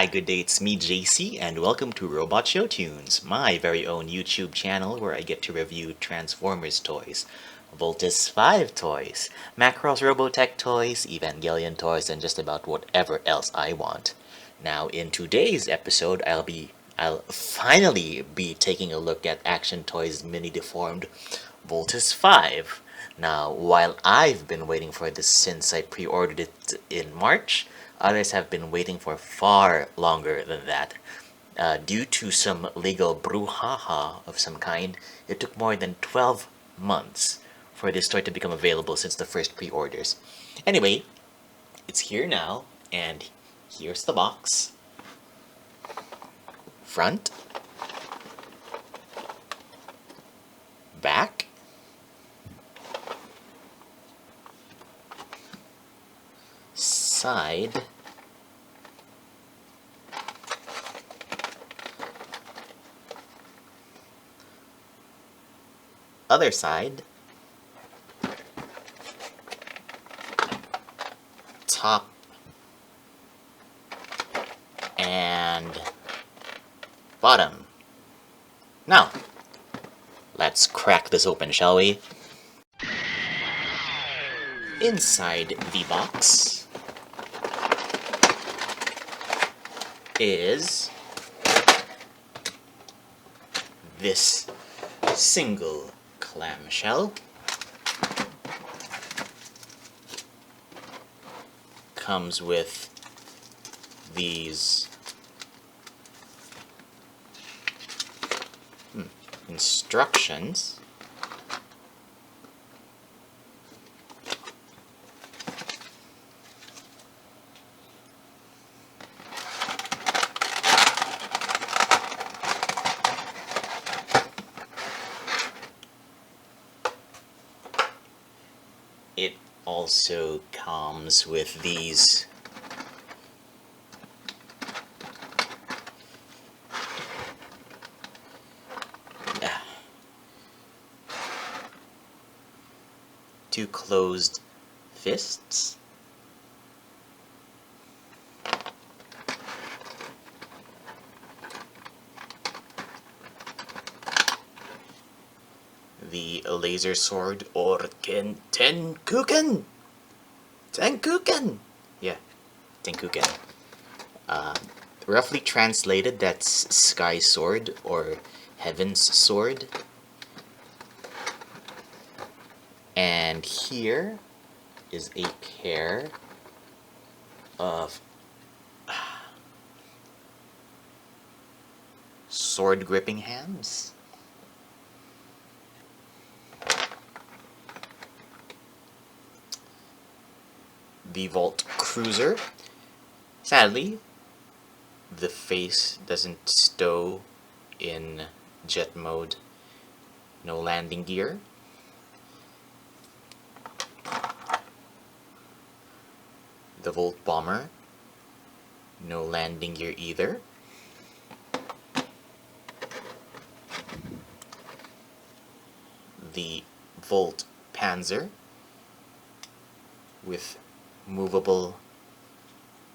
good day, it's me, Jaycee, and welcome to Robot Show Tunes, my very own YouTube channel where I get to review Transformers toys, Voltus 5 toys, Macross Robotech toys, Evangelion toys, and just about whatever else I want. Now, in today's episode, I'll finally be taking a look at Action Toys Mini Deformed Voltus 5. Now, while I've been waiting for this since I pre-ordered it in March, others have been waiting for far longer than that. Due to some legal brouhaha of some kind, it took more than 12 months for this toy to become available since the first pre-orders. Anyway, it's here now, and here's the box. Front. Back. Side. Other side. Top. And bottom. Now, let's crack this open, shall we? Inside the box is this single clamshell. Comes with these instructions. It also comes with these two closed fists. The laser sword, or Tenkuken! Tenkuken! Yeah, Tenkuken. Roughly translated, that's Sky Sword, or Heaven's Sword. And here is a pair of sword gripping hands. The Volt Cruiser. Sadly, the face doesn't stow in jet mode. No landing gear. The Volt Bomber. No landing gear either. The Volt Panzer with movable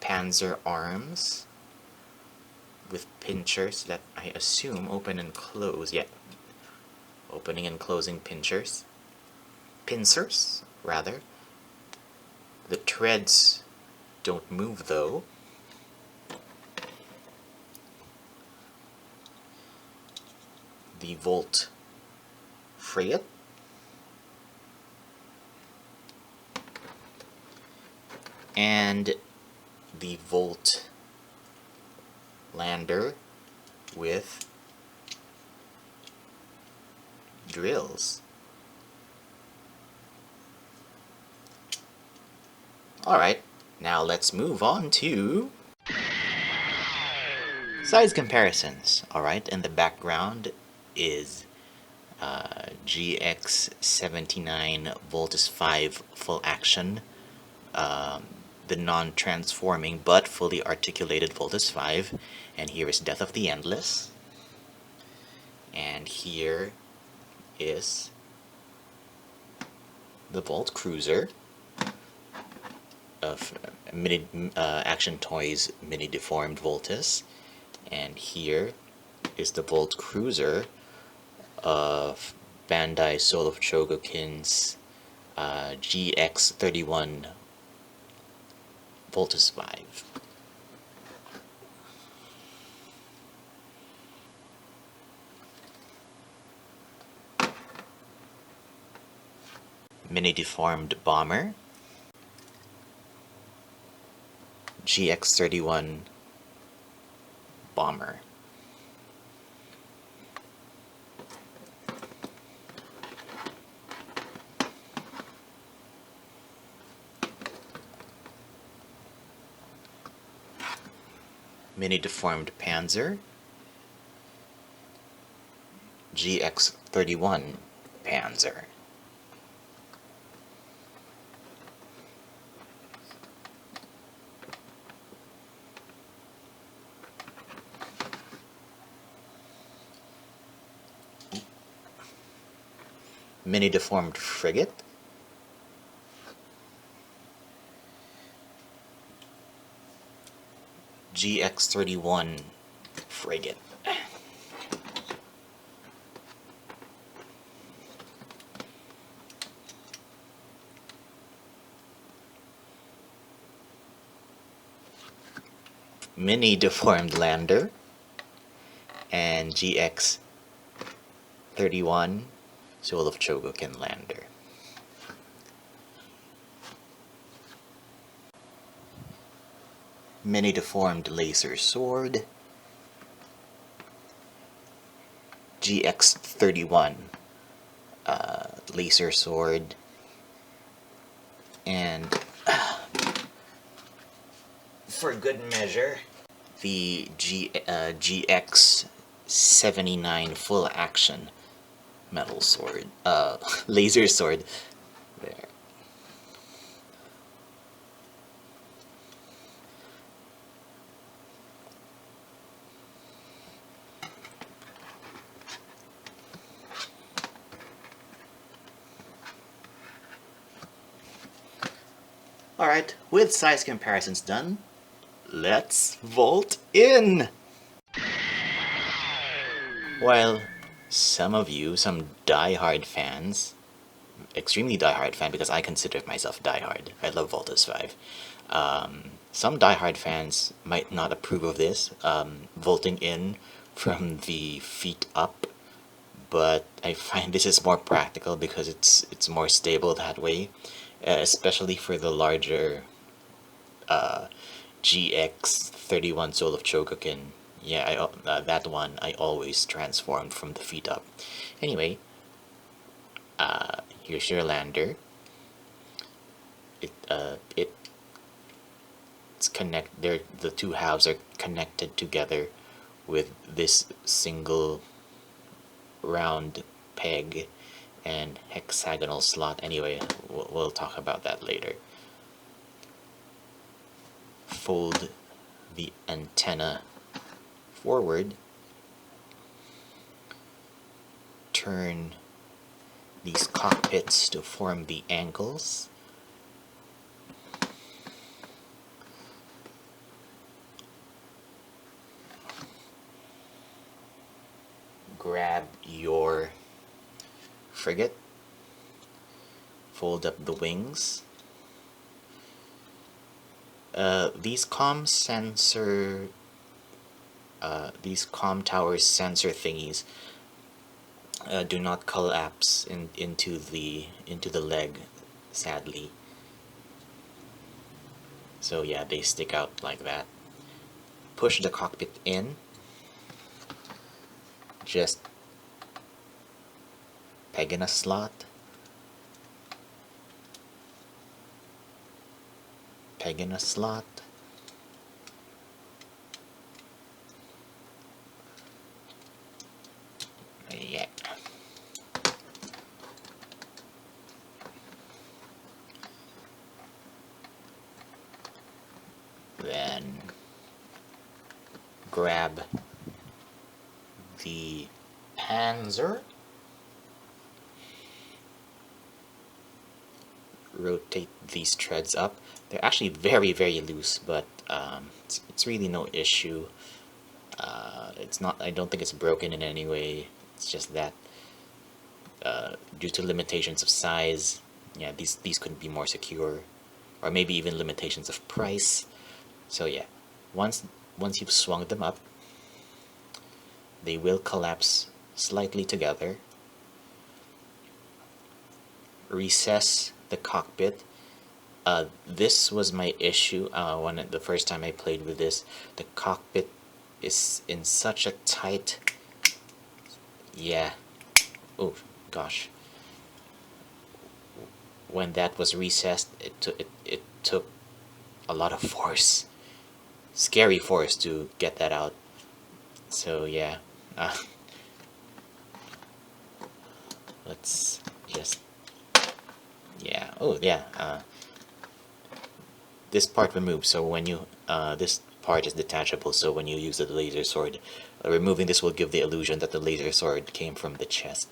panzer arms with pinchers that I assume open and close. Yeah, opening and closing pinchers. Pincers, rather. The treads don't move though. The Volt Frigate. And the Volt Lander with drills. Alright, now let's move on to size comparisons. Alright, in the background is GX79 Voltus 5 full action. The non-transforming but fully articulated Voltus 5. And here is Death of the Endless. And here is the Volt Cruiser. of mini Action Toys Mini Deformed Voltus, and here is the Volt Cruiser of Bandai Soul of Chogokin's GX31 Voltus 5. Mini Deformed Bomber, GX31 Bomber. Mini Deformed Panzer, GX31 Panzer. Mini Deformed Frigate, GX31 Frigate. Mini Deformed Lander and GX31 Soul of Chogokin Lander. Mini Deformed Laser Sword, GX31 Laser Sword, and for good measure, the GX79 Full Action Metal Sword, Laser Sword. There. Alright, with size comparisons done, let's vault in! While some of you, some die-hard fans, extremely die-hard fan because I consider myself die-hard, I love Voltus 5, some die-hard fans might not approve of this, vaulting in from the feet up, but I find this is more practical because it's more stable that way. Especially for the larger GX31 Soul of Chogokin. Yeah, that one I always transformed from the feet up. Anyway, here's your lander. It's the two halves are connected together with this single round peg and hexagonal slot. Anyway, we'll talk about that later. Fold the antenna forward, turn these cockpits to form the ankles, grab your frigate, fold up the wings. These comm towers sensor thingies do not collapse into the leg, sadly. So yeah, they stick out like that. Push the cockpit in. Just peg in a slot. Peg in a slot. Yeah. Then grab the Panzer, rotate these treads up. They're actually very, very loose, but it's really no issue. It's not. I don't think it's broken in any way. It's just that due to limitations of size, yeah, these couldn't be more secure, or maybe even limitations of price. So yeah, once you've swung them up, they will collapse slightly together. Recess the cockpit. This was my issue when the first time I played with this. The cockpit is in such a tight. Yeah. Oh gosh. When that was recessed, it took a lot of force, scary force, to get that out. So yeah, let's just, yeah. Oh yeah. This part removes. So when you this part is detachable. So when you use the laser sword, removing this will give the illusion that the laser sword came from the chest.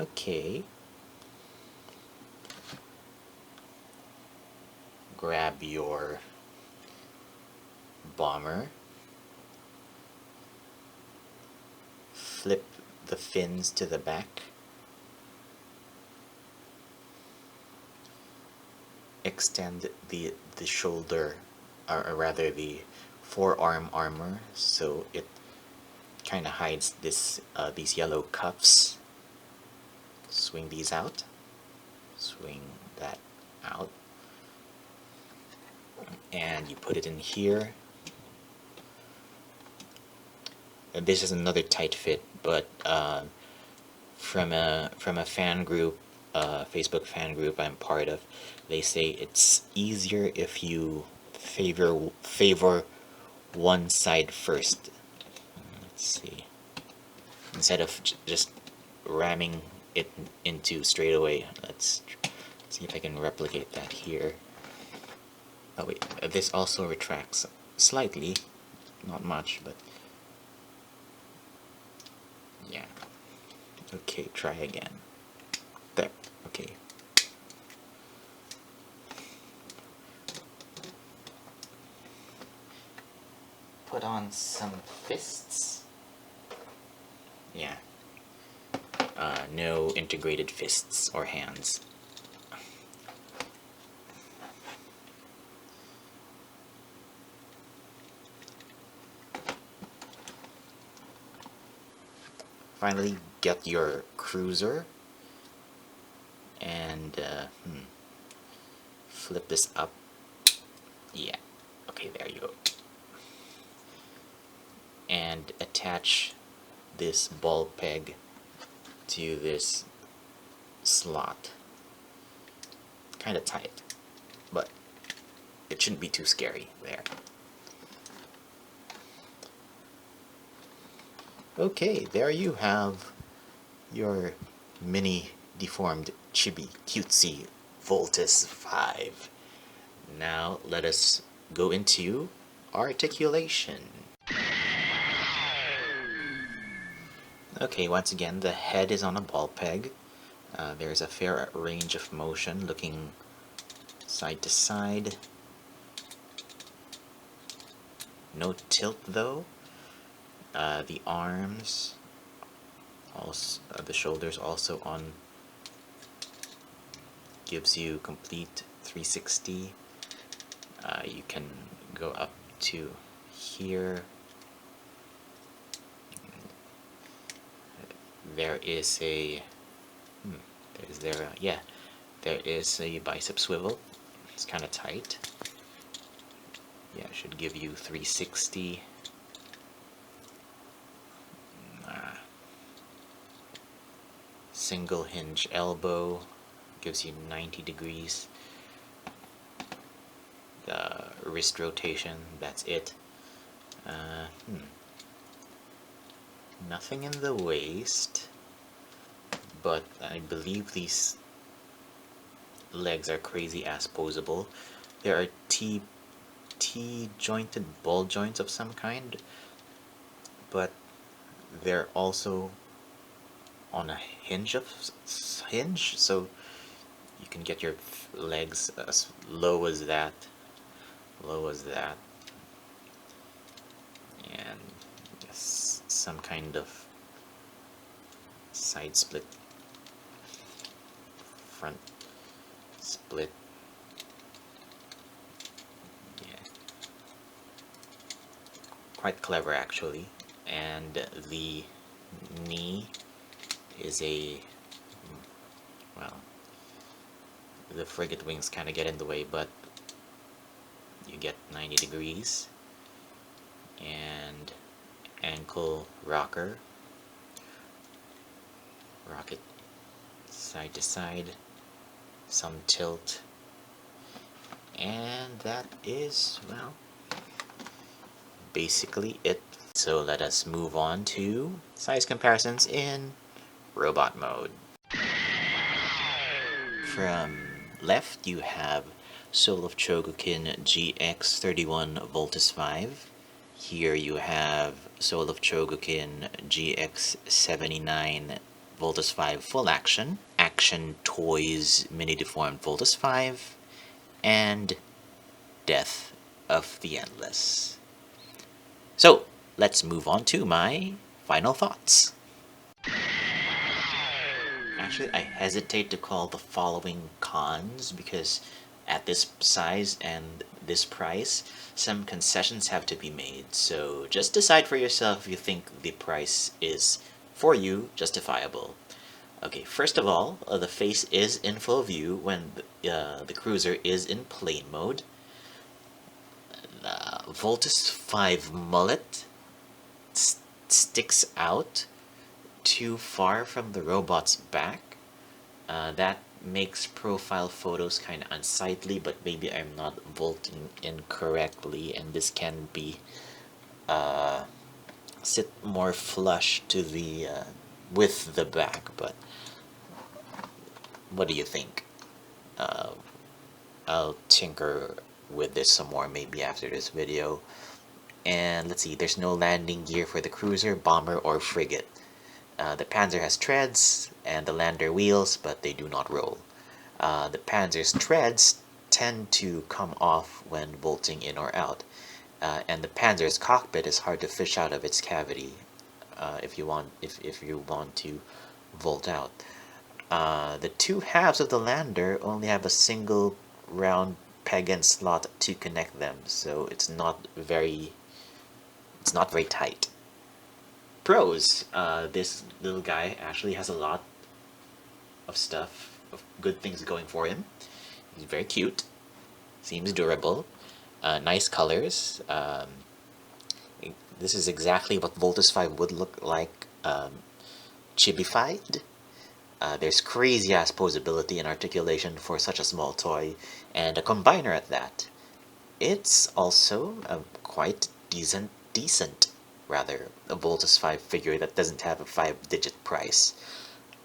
Okay. Grab your bomber. Flip the fins to the back. Extend the shoulder, or rather the forearm armor, so it kind of hides this these yellow cuffs. Swing these out. Swing that out. And you put it in here. And this is another tight fit, but from a fan group, Facebook fan group I'm part of, they say it's easier if you favor one side first. Let's see. Instead of just ramming it into straight away. Let's see if I can replicate that here. Oh wait, this also retracts slightly, not much, but yeah. Okay, try again. There, okay. Put on some fists. Yeah. No integrated fists or hands. Finally, get your cruiser and flip this up. Yeah. Okay, there you go. And attach this ball peg to this slot. Kind of tight, but it shouldn't be too scary. There. Okay, there you have your mini deformed chibi cutesy Voltus 5. Now let us go into articulation. Okay, once again, the head is on a ball peg. There's a fair range of motion, looking side to side. No tilt though. The arms, also the shoulders also on, gives you complete 360. You can go up to here. There is a there is a bicep swivel. It's kind of tight. Yeah, it should give you 360. Single hinge elbow gives you 90 degrees. The wrist rotation, that's it. Nothing in the waist, but I believe these legs are crazy ass posable. There are T-jointed ball joints of some kind, but they're also on a hinge, so You can get your legs as low as that, and some kind of side split, front split. Yeah, quite clever actually. And the knee is a, well, the frigate wings kind of get in the way, but you get 90 degrees. And ankle rocker, rocket side to side, some tilt, and that is, well, basically it. So let us move on to size comparisons in robot mode. From left you have Soul of Chogokin GX31 Voltus 5. Here you have Soul of Chogokin GX79 Voltus 5 Full Action, Action Toys Mini Deformed Voltus 5, and Death of the Endless. So, let's move on to my final thoughts. Actually, I hesitate to call the following cons because at this size and this price, some concessions have to be made. So just decide for yourself if you think the price is, for you, justifiable. Okay, first of all, the face is in full view when the cruiser is in plane mode. Voltus 5 mullet sticks out too far from the robot's back. That makes profile photos kind of unsightly, but maybe I'm not volting incorrectly, and this can be sit more flush to the with the back. But what do you think? I'll tinker with this some more maybe after this video. And let's see, there's no landing gear for the cruiser, bomber, or frigate. The Panzer has treads and the lander wheels, but they do not roll. The Panzer's treads tend to come off when bolting in or out, and the Panzer's cockpit is hard to fish out of its cavity if you want to volt out. The two halves of the lander only have a single round peg and slot to connect them, so it's not very tight. Pros: this little guy actually has a lot of stuff, of good things going for him. He's very cute, seems durable, nice colors. This is exactly what Voltus 5 would look like chibified. There's crazy ass posability and articulation for such a small toy, and a combiner at that. It's also a quite decent a Voltus 5 figure that doesn't have a 5-digit price.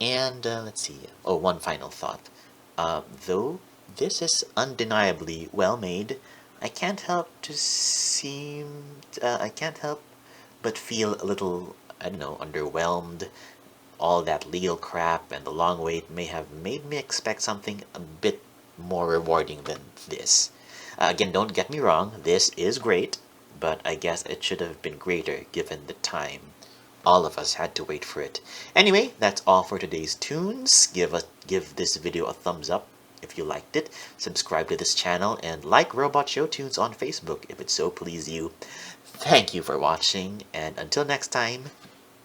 And let's see, oh, one final thought. Though this is undeniably well made, I can't help but feel a little, I don't know, underwhelmed. All that legal crap and the long wait may have made me expect something a bit more rewarding than this. Again, don't get me wrong, this is great, but I guess it should have been greater given the time all of us had to wait for it. Anyway, that's all for today's tunes. Give this video a thumbs up if you liked it, subscribe to this channel, and like Robot Show Tunes on Facebook if it so please you. Thank you for watching, and until next time,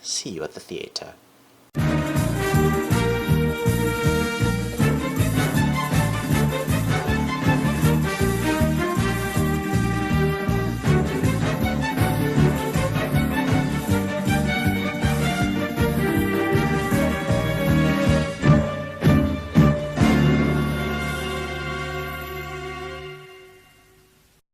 see you at the theater.